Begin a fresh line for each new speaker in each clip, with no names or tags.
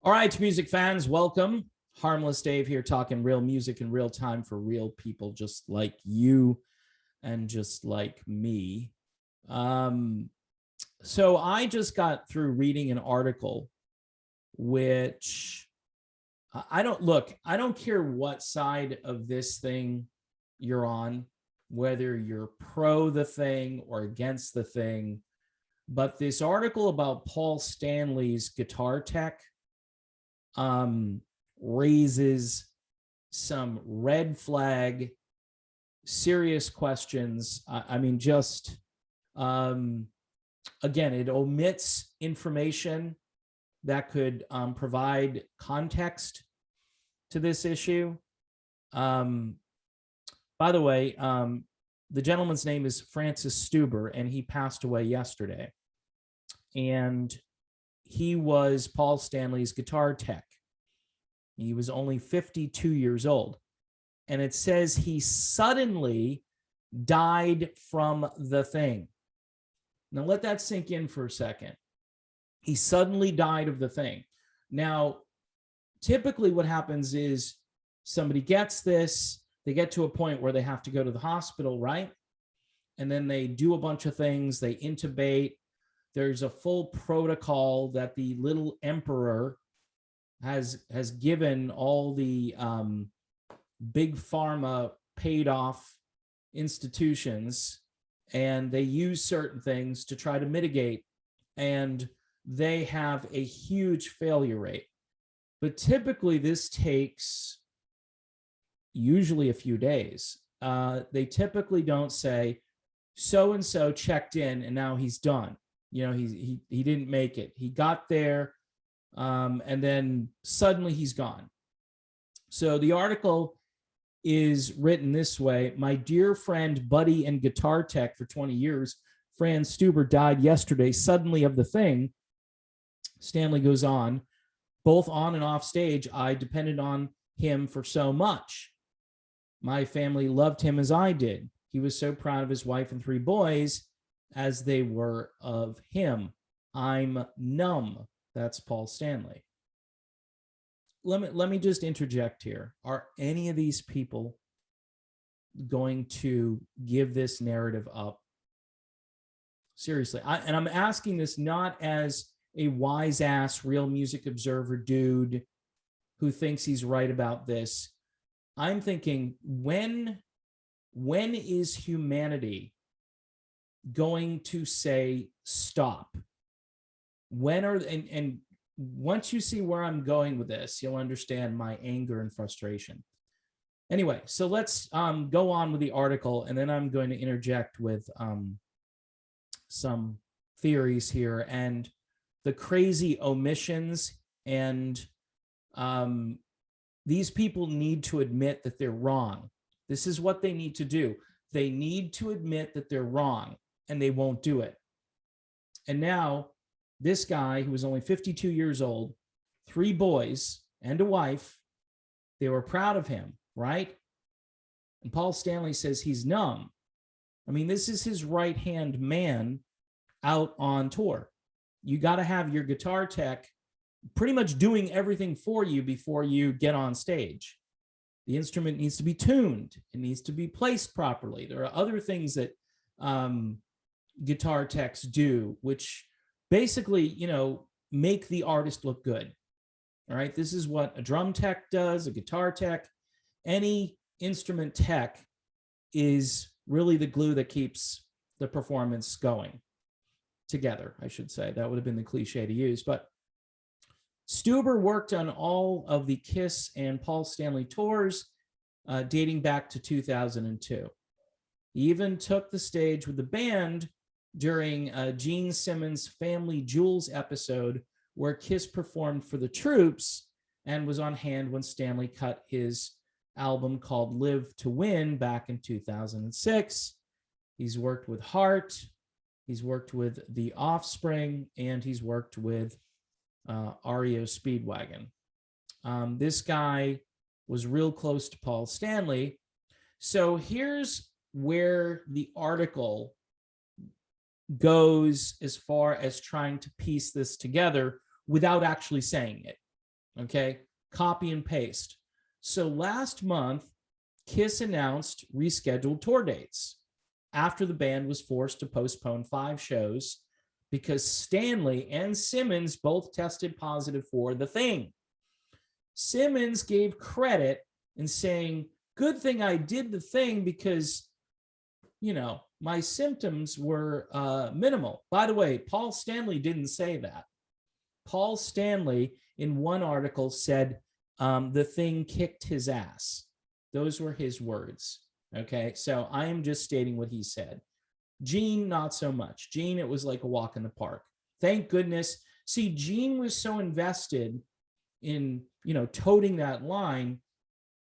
All right, music fans, welcome. Harmless Dave here, talking real music in real time for real people just like you and just like me. So I just got through reading an article which I don't care what side of this thing you're on, whether you're pro the thing or against the thing, but this article about Paul Stanley's guitar tech raises some red flag, serious questions. Again, it omits information that could provide context to this issue. By the way, the gentleman's name is Francis Stuber, and he passed away yesterday. And he was Paul Stanley's guitar tech. He was only 52 years old. And it says he suddenly died from the thing. Now let that sink in for a second. He suddenly died of the thing. Now, typically what happens is somebody gets this, they get to a point where they have to go to the hospital, right? And then they do a bunch of things, they intubate. There's a full protocol that the little emperor has given all the big pharma paid off institutions, and they use certain things to try to mitigate, and they have a huge failure rate. But typically this takes usually a few days. They typically don't say so-and-so checked in and now he's done. You know, he didn't make it. He got there, and then suddenly he's gone. So the article is written this way: my dear friend, buddy, and guitar tech for 20 years, Franz Stuber, died yesterday suddenly of the thing. Stanley goes on, both on and off stage, I depended on him for so much. My family loved him as I did. He was so proud of his wife and 3 boys as they were of him. I'm numb. That's Paul Stanley. Let me just interject here. Are any of these people going to give this narrative up? Seriously. And I'm asking this not as a wise ass real music observer dude who thinks he's right about this. I'm thinking, when is humanity going to say stop? And once you see where I'm going with this, you'll understand my anger and frustration. Anyway, so let's go on with the article, and then I'm going to interject with some theories here and the crazy omissions. And these people need to admit that they're wrong. This is what they need to do. They need to admit that they're wrong, and they won't do it. And now this guy, who was only 52 years old, 3 boys and a wife, they were proud of him, right? And Paul Stanley says he's numb. I mean, this is his right-hand man out on tour. You got to have your guitar tech pretty much doing everything for you before you get on stage. The instrument needs to be tuned. It needs to be placed properly. There are other things that guitar techs do, which basically, you know, make the artist look good. All right. This is what a drum tech does, a guitar tech. Any instrument tech is really the glue that keeps the performance going together, I should say. That would have been the cliche to use. But Stuber worked on all of the Kiss and Paul Stanley tours dating back to 2002. He even took the stage with the band during Gene Simmons' Family Jewels episode, where Kiss performed for the troops and was on hand when Stanley cut his album called Live to Win back in 2006. He's worked with Heart, he's worked with The Offspring, and he's worked with REO Speedwagon. This guy was real close to Paul Stanley. So here's where the article goes as far as trying to piece this together without actually saying it. Okay, copy and paste. So last month, Kiss announced rescheduled tour dates after the band was forced to postpone 5 shows because Stanley and Simmons both tested positive for the thing. Simmons gave credit in saying, good thing I did the thing because, my symptoms were minimal. By the way, Paul Stanley didn't say that. Paul Stanley, in one article, said the thing kicked his ass. Those were his words. Okay, so I am just stating what he said. Gene, not so much. Gene, it was like a walk in the park. Thank goodness. See, Gene was so invested in, toting that line,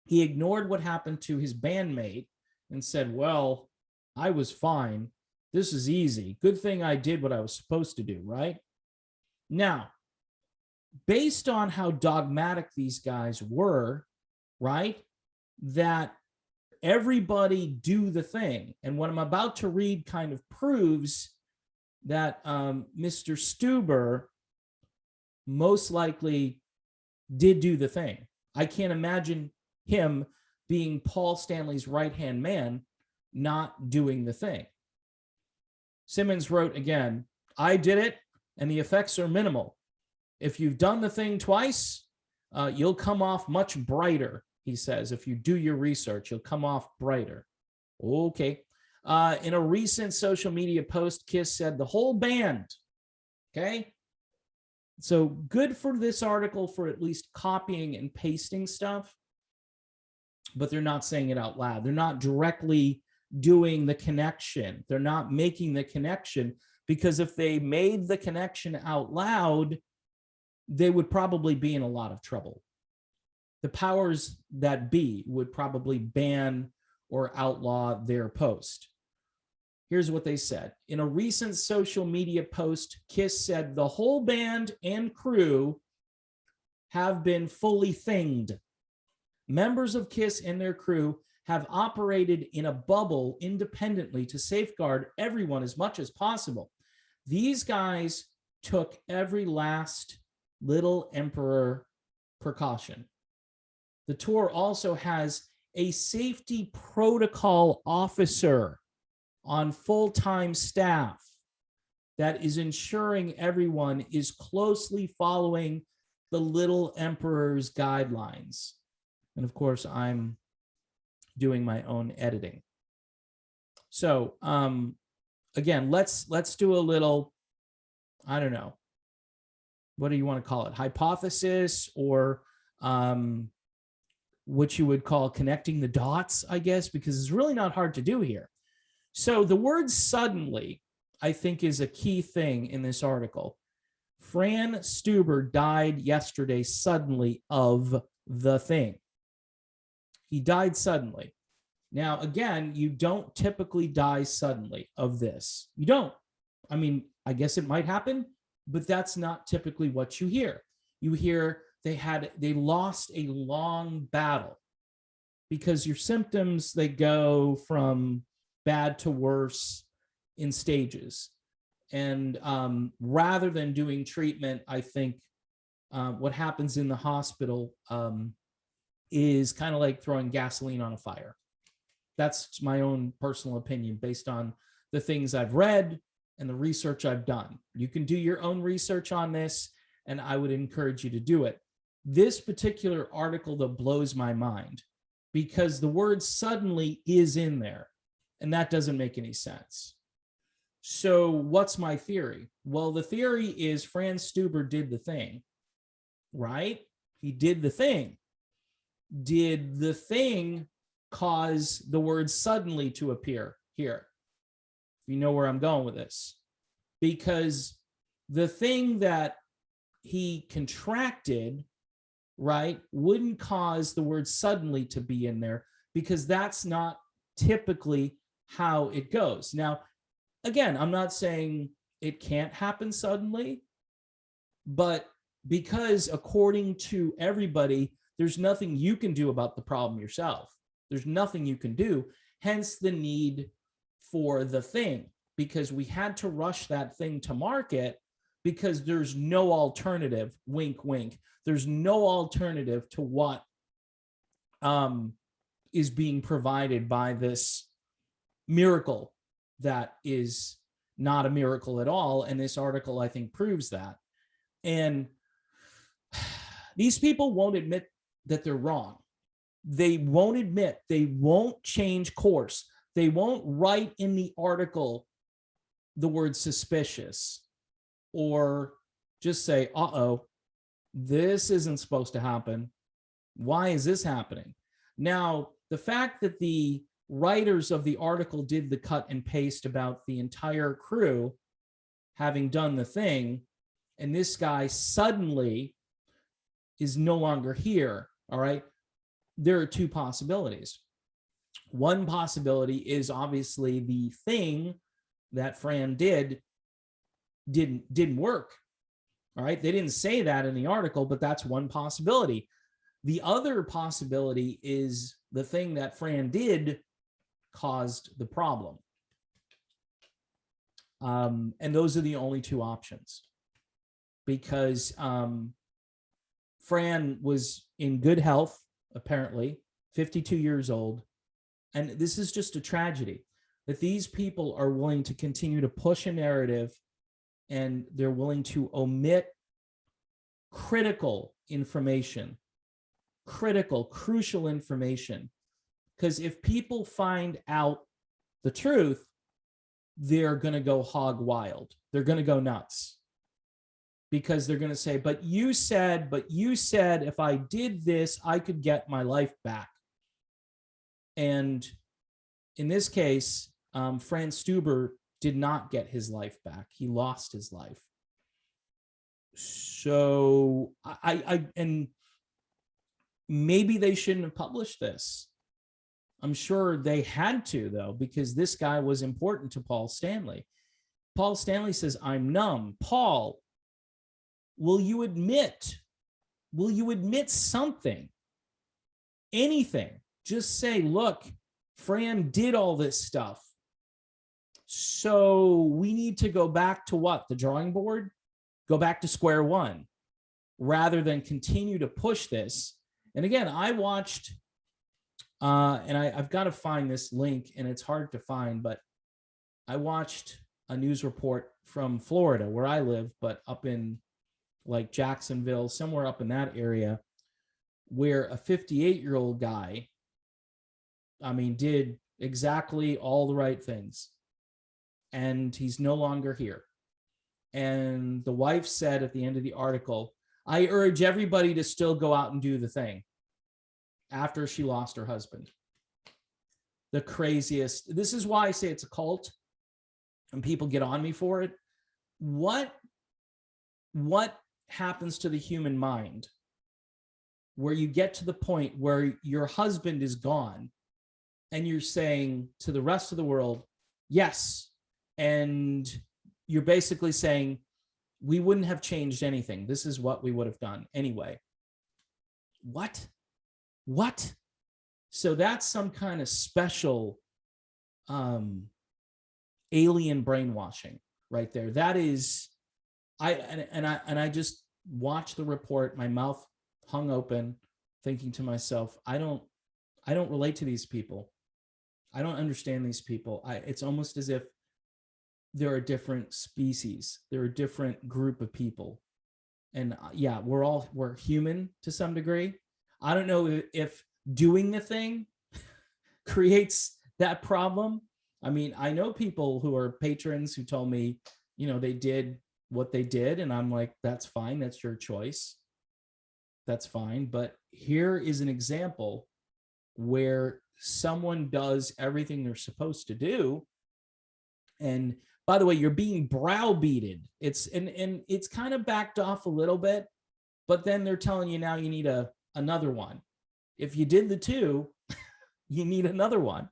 he ignored what happened to his bandmate and said, well, I was fine. This is easy. Good thing I did what I was supposed to do, right? Now, based on how dogmatic these guys were, right, that everybody do the thing. And what I'm about to read kind of proves that Mr. Stuber most likely did do the thing. I can't imagine him being Paul Stanley's right-hand man not doing the thing. Simmons wrote again, I did it and the effects are minimal. If you've done the thing twice, you'll come off much brighter, he says. If you do your research, you'll come off brighter. Okay. In a recent social media post, Kiss said the whole band, okay? So good for this article for at least copying and pasting stuff, but they're not saying it out loud. They're not directly doing the connection. They're not making the connection, because if they made the connection out loud, they would probably be in a lot of trouble. The powers that be would probably ban or outlaw their post. Here's what they said. In a recent social media post, Kiss said the whole band and crew have been fully thinged. Members of Kiss and their crew have operated in a bubble independently to safeguard everyone as much as possible. These guys took every last little emperor precaution. The tour also has a safety protocol officer on full-time staff that is ensuring everyone is closely following the little emperor's guidelines. And of course, I'm doing my own editing. So again, let's do a little, I don't know, what do you want to call it? Hypothesis, or what you would call connecting the dots, I guess, because it's really not hard to do here. So the word suddenly, I think, is a key thing in this article. Fran Stuber died yesterday suddenly of the thing. He died suddenly. Now, again, you don't typically die suddenly of this. You don't. I mean, I guess it might happen, but that's not typically what you hear. You hear they lost a long battle, because your symptoms, they go from bad to worse in stages. And rather than doing treatment, I think what happens in the hospital is kind of like throwing gasoline on a fire. That's my own personal opinion based on the things I've read and the research I've done. You can do your own research on this, and I would encourage you to do it. This particular article that blows my mind, because the word suddenly is in there, and that doesn't make any sense. So what's my theory? Well, the theory is Fran Stuber did the thing, right? He did the thing. Did the thing cause the word suddenly to appear here? You know where I'm going with this. Because the thing that he contracted, right, wouldn't cause the word suddenly to be in there, because that's not typically how it goes. Now, again, I'm not saying it can't happen suddenly, but because according to everybody, there's nothing you can do about the problem yourself. There's nothing you can do, hence the need for the thing, because we had to rush that thing to market because there's no alternative, wink, wink. There's no alternative to what is being provided by this miracle that is not a miracle at all. And this article, I think, proves that. And these people won't admit that they're wrong. They won't admit, they won't change course. They won't write in the article the word suspicious or just say, uh-oh, this isn't supposed to happen. Why is this happening? Now, the fact that the writers of the article did the cut and paste about the entire crew having done the thing, and this guy suddenly is no longer here, all right? There are two possibilities. One possibility is obviously the thing that Fran didn't work, all right? They didn't say that in the article, but that's one possibility. The other possibility is the thing that Fran did caused the problem. And those are the only two options, because Fran was in good health, apparently, 52 years old. And this is just a tragedy that these people are willing to continue to push a narrative, and they're willing to omit critical information, crucial information. Because if people find out the truth, they're going to go hog wild. They're going to go nuts, because they're going to say, but you said if I did this, I could get my life back. And in this case, Franz Stuber did not get his life back. He lost his life. So and maybe they shouldn't have published this. I'm sure they had to, though, because this guy was important to Paul Stanley. Paul Stanley says, I'm numb. Paul, will you admit something, anything? Just say, look, Fran did all this stuff. So we need to go back to what? The drawing board? Go back to square one, rather than continue to push this. And again, I watched, and I've got to find this link, and it's hard to find, but I watched a news report from Florida, where I live, but up in like Jacksonville, somewhere up in that area, where a 58-year-old guy, I mean, did exactly all the right things, and he's no longer here. And the wife said at the end of the article, I urge everybody to still go out and do the thing, after she lost her husband. The craziest. This is why I say it's a cult, and people get on me for it. What happens to the human mind where you get to the point where your husband is gone and you're saying to the rest of the world, yes, and you're basically saying, we wouldn't have changed anything. This is what we would have done anyway. What? So that's some kind of special alien brainwashing right there. That is, I just watched the report, my mouth hung open, thinking to myself, I don't relate to these people. I don't understand these people. It's almost as if they're a different species. They're a different group of people. And yeah, we're human to some degree. I don't know if doing the thing creates that problem. I mean, I know people who are patrons who told me, they did what they did. And I'm like, that's fine. That's your choice. That's fine. But here is an example where someone does everything they're supposed to do. And by the way, you're being browbeated. And it's kind of backed off a little bit, but then they're telling you now you need another one. If you did the two, you need another one.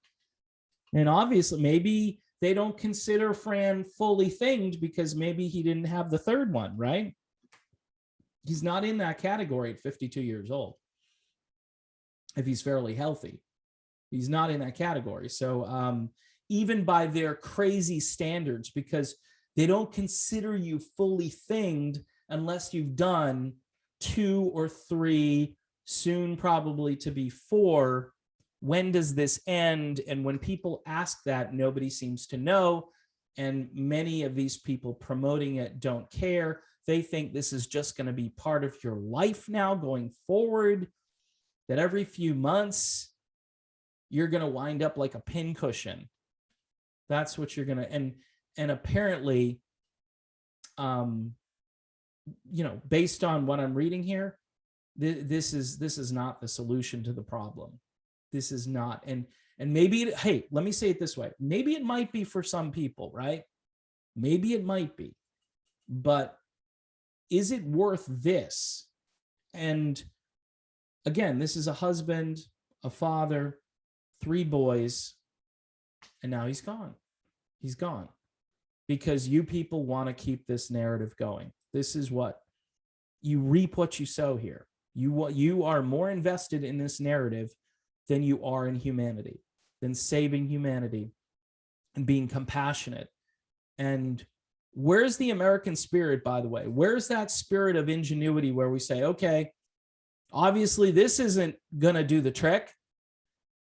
And obviously, maybe they don't consider Fran fully thinged because maybe he didn't have the third one, right? He's not in that category at 52 years old. If he's fairly healthy, he's not in that category. So even by their crazy standards, because They don't consider you fully thinged unless you've done 2 or 3, soon probably to be 4. When does this end? And when people ask that, nobody seems to know. And many of these people promoting it don't care. They think this is just going to be part of your life now going forward, that every few months you're going to wind up like a pincushion. That's what you're going to, and apparently, based on what I'm reading here, this is not the solution to the problem. This is not, and maybe hey, let me say it this way. Maybe it might be for some people, right? Maybe it might be, but is it worth this? And again, this is a husband, a father, 3 boys, and now he's gone. He's gone because you people want to keep this narrative going. This is what you reap, what you sow here. You are more invested in this narrative than you are in humanity, than saving humanity and being compassionate. And where's the American spirit, by the way? Where's that spirit of ingenuity where we say, okay, obviously this isn't going to do the trick,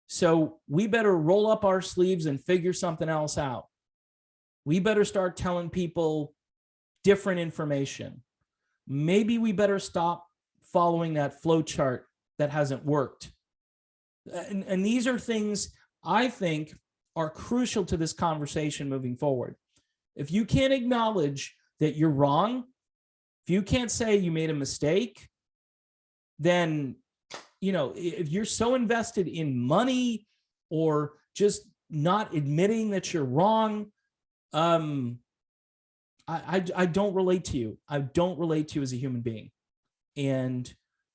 so we better roll up our sleeves and figure something else out. We better start telling people different information. Maybe we better stop following that flow chart that hasn't worked. And these are things I think are crucial to this conversation moving forward. If you can't acknowledge that you're wrong, if you can't say you made a mistake, then, if you're so invested in money or just not admitting that you're wrong, I don't relate to you. I don't relate to you as a human being. And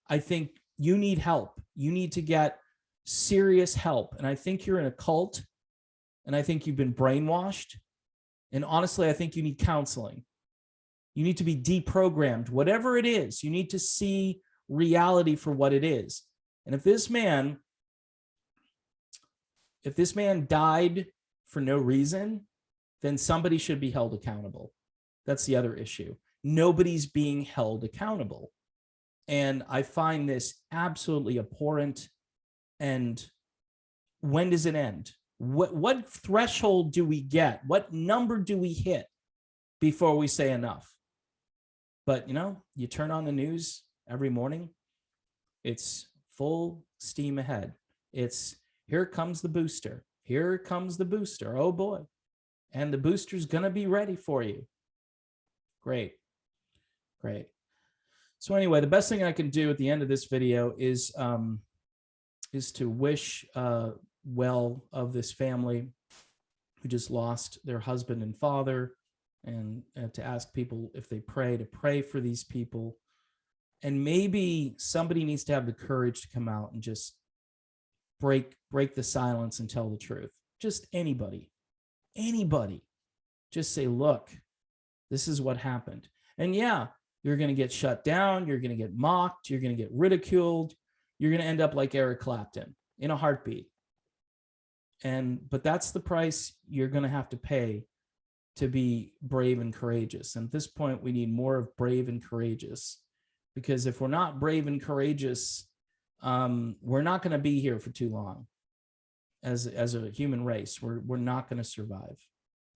I think you need help. You need to get serious help. And I think you're in a cult, and I think you've been brainwashed. And honestly, I think you need counseling. You need to be deprogrammed, whatever it is. You need to see reality for what it is. And if this man died for no reason, then somebody should be held accountable. That's the other issue. Nobody's being held accountable. And I find this absolutely abhorrent. And when does it end? What threshold do we get? What number do we hit before we say enough? But, you turn on the news every morning, it's full steam ahead. It's here comes the booster. Here comes the booster. Oh boy. And the booster's going to be ready for you. Great. Great. So anyway, the best thing I can do at the end of this video is to wish well of this family who just lost their husband and father, and to ask people if they pray, to pray for these people. And maybe somebody needs to have the courage to come out and just break the silence and tell the truth. Just anybody. Just say, look, this is what happened. And yeah, you're going to get shut down. You're going to get mocked. You're going to get ridiculed. You're going to end up like Eric Clapton in a heartbeat. But that's the price you're going to have to pay to be brave and courageous. And at this point, we need more of brave and courageous, because if we're not brave and courageous, we're not going to be here for too long as a human race. We're not going to survive.